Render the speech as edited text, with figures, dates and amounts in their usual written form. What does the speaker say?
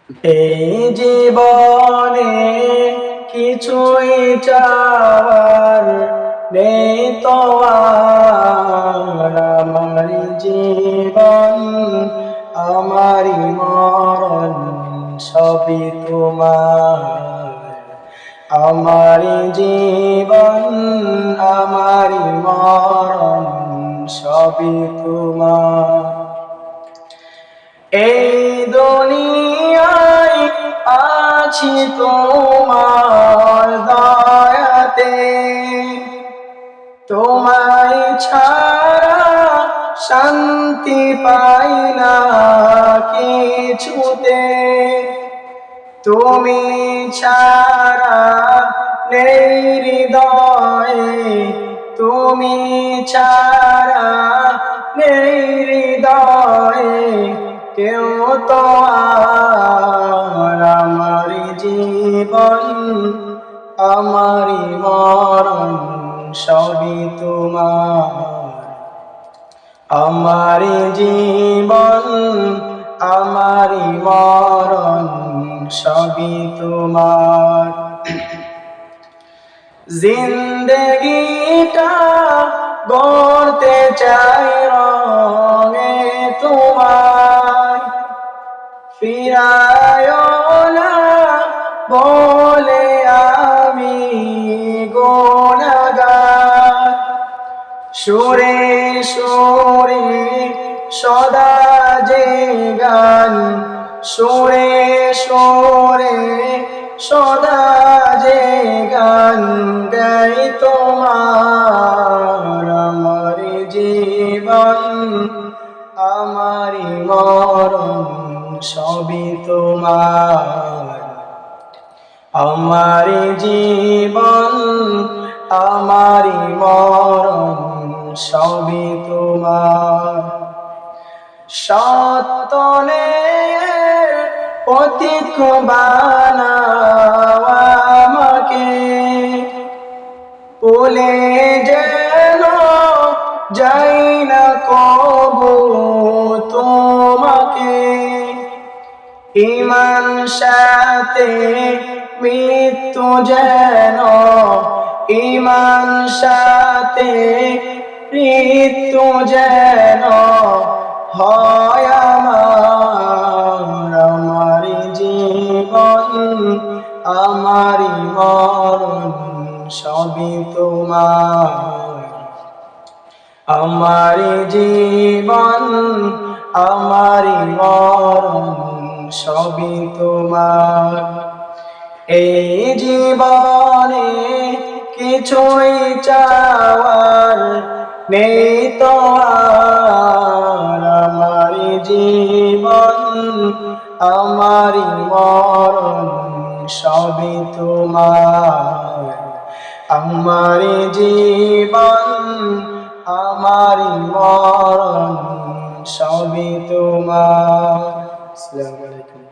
এই জীবনে কিছুই চাওয়ার নেই তো আর। আমার জীবন আমারি মরণ সবই তোমার। আমার জীবন আমারি মরণ সবই তোমার। এই দুনিয়ায় আছি তোমার দয়াতে, তোমায় ছাড়া শান্তি পাই না কিছুতে। তুমি ছাড়া নেই হৃদয়ে, তুমি ছাড়া নেই হৃদয়ে কেউ তো আর। আমার জীবন আমারি মরণ সবই তোমার। আমার জীবন আমারি মরণ সবই তোমার। জিন্দেগিটা গড়তে চাই রঙে তোমায়, ফিরায় না বলে আমি গুনাহগার। সুরে সুরে সদা যে গান, সুরে সুরে সদা যে গান গাই তোমার। আমার জীবন আমারি মরণ সবই তোমার। আমার জীবন আমারি মরণ সবই তোমার। সত্যনের পথিক বানাও আমাকে, ভুলে যেন যাই না কবু তোমাকে। ঈমান সাথে মৃত্যু যেন, ঈমান সাথে মৃত্যু যেন হয় আমার। আমার জীবন আমারি মরণ সবই তোমার। আমার জীবন আমারি মরণ সবই তোমার। এই জীবনে কিছুই চাওয়ার নেই তো আর। আমার জীবন আমারি মরণ সবই তোমার। আমার জীবন আমারি মরণ সবই তোমার। আসসালামু আলাইকুম।